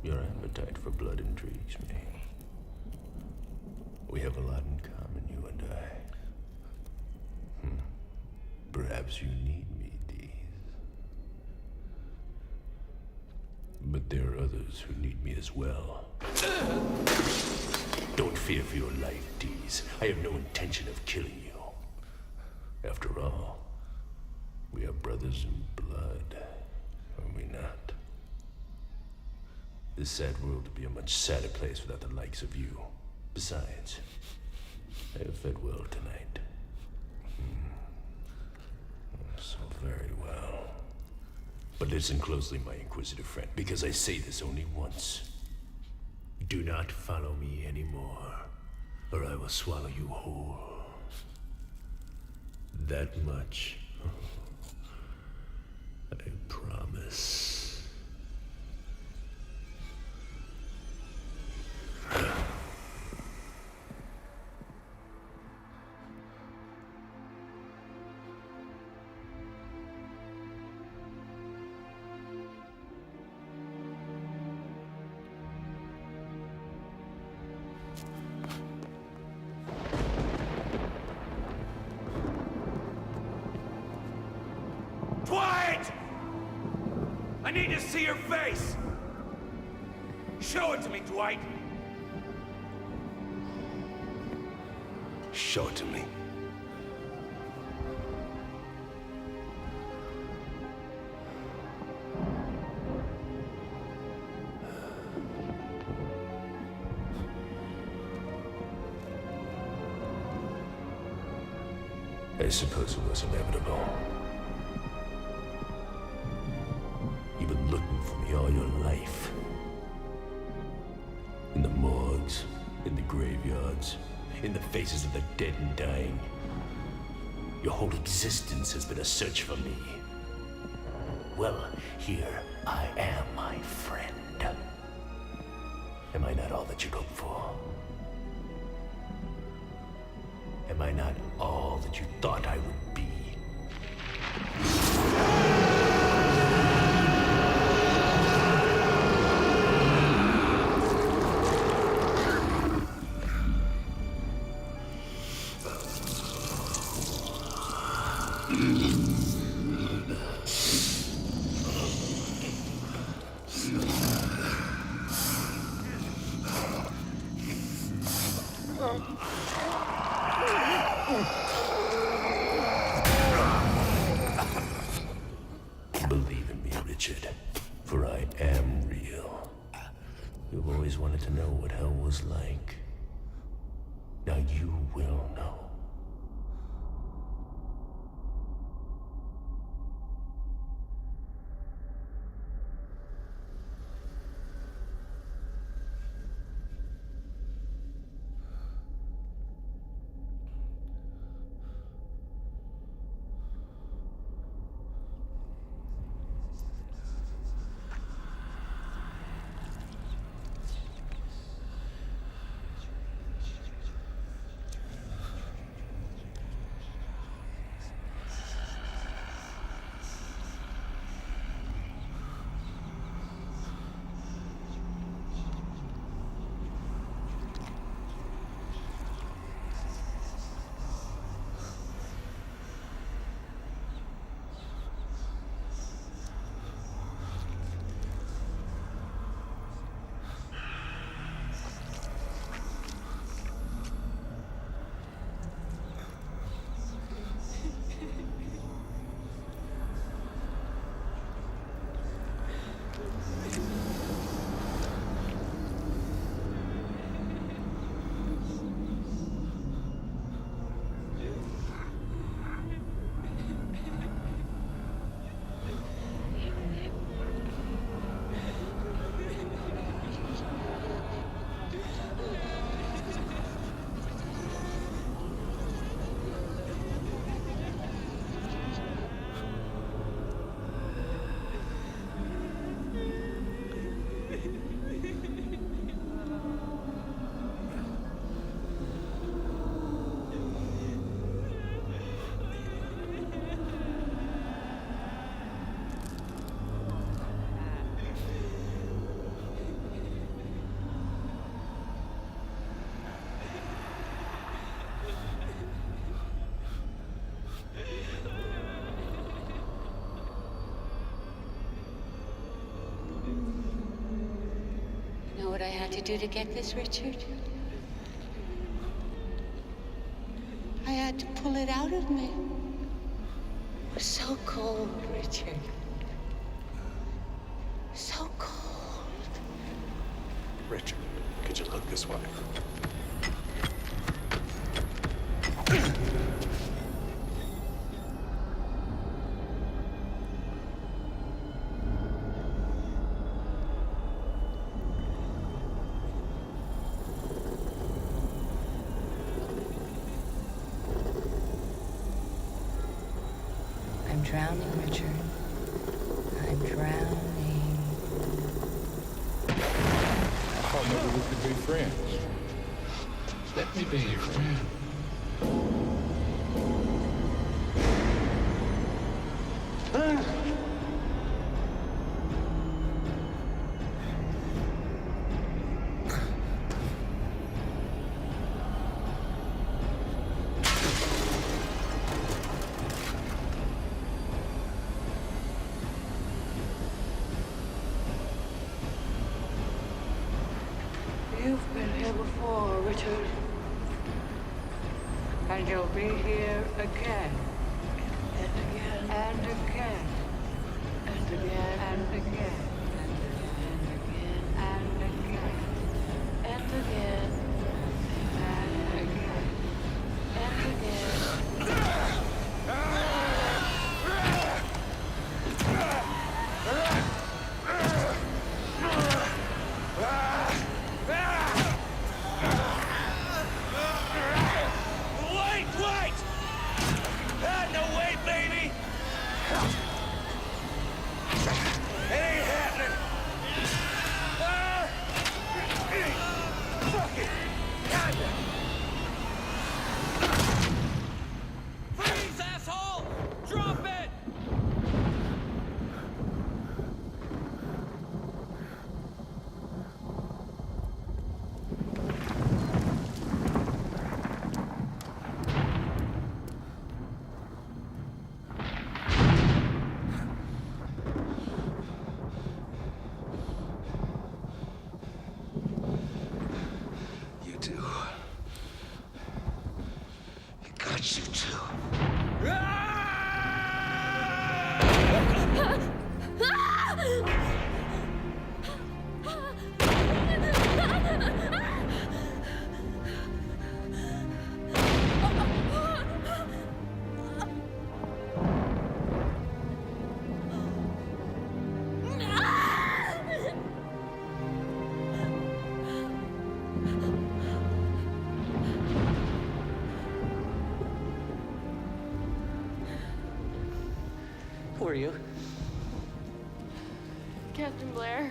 Your appetite for blood intrigues me. We have a lot in common, you and I. Perhaps you need me, Dees. But there are others who need me as well. Don't fear for your life, Dees. I have no intention of killing you. After all, we are brothers in blood, are we not? This sad world would be a much sadder place without the likes of you. Besides, I have fed well tonight. So very well. But listen closely, my inquisitive friend, because I say this only once. Do not follow me anymore, or I will swallow you whole. That much, I promise. Dwight! I need to see your face! Show it to me, Dwight! Show it to me. I suppose it was inevitable. You've been looking for me all your life. In the morgues, in the graveyards, in the faces of the dead and dying. Your whole existence has been a search for me. Well, here I am, my friend. Am I not all that you look for? Am I not all that you thought I would be? Believe in me, Richard, for I am real. You've always wanted to know what hell was like. Now you will know. You know what I had to do to get this, Richard? I had to pull it out of me. It was so cold, Richard. So cold. Richard, could you look this way? I'm drowning, Richard. I'm drowning. I thought maybe we could be friends. Let me be your friend. You've been here before, Richard. And you'll be here again. And again. And again. And again. And again. And again. And again. And again. And again. And again. Wait! No way, baby! It ain't happening! Fuck it! Kinda! Freeze, asshole! Drop it! Got you too. Who are you? Captain Blair.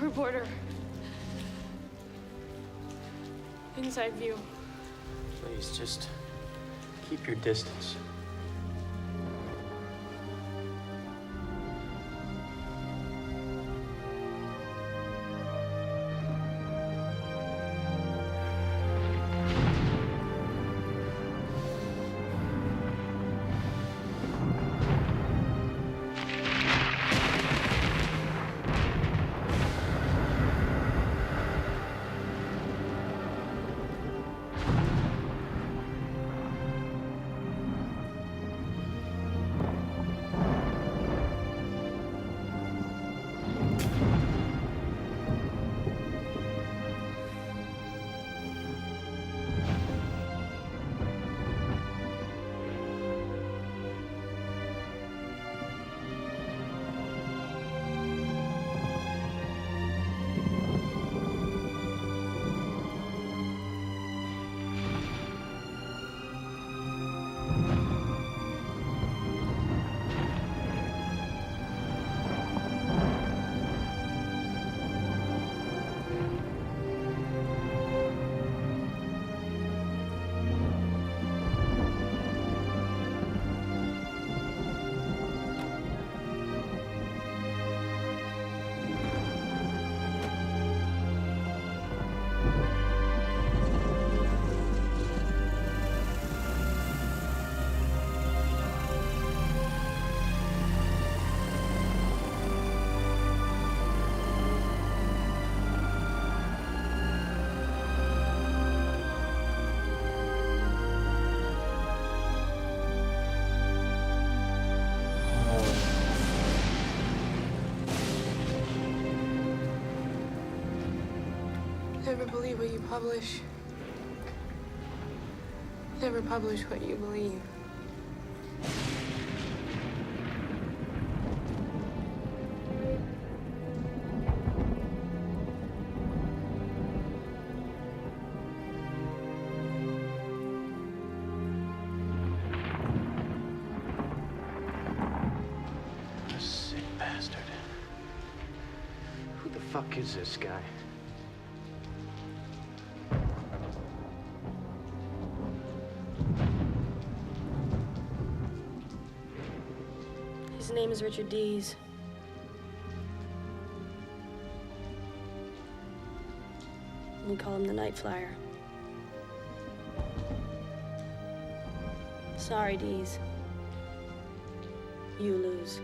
Reporter. Inside view. Please, just keep your distance. Never believe what you publish. Never publish what you believe. Sick bastard. Who the fuck is this guy? His name is Richard Dees. We call him the Night Flier. Sorry, Dees. You lose.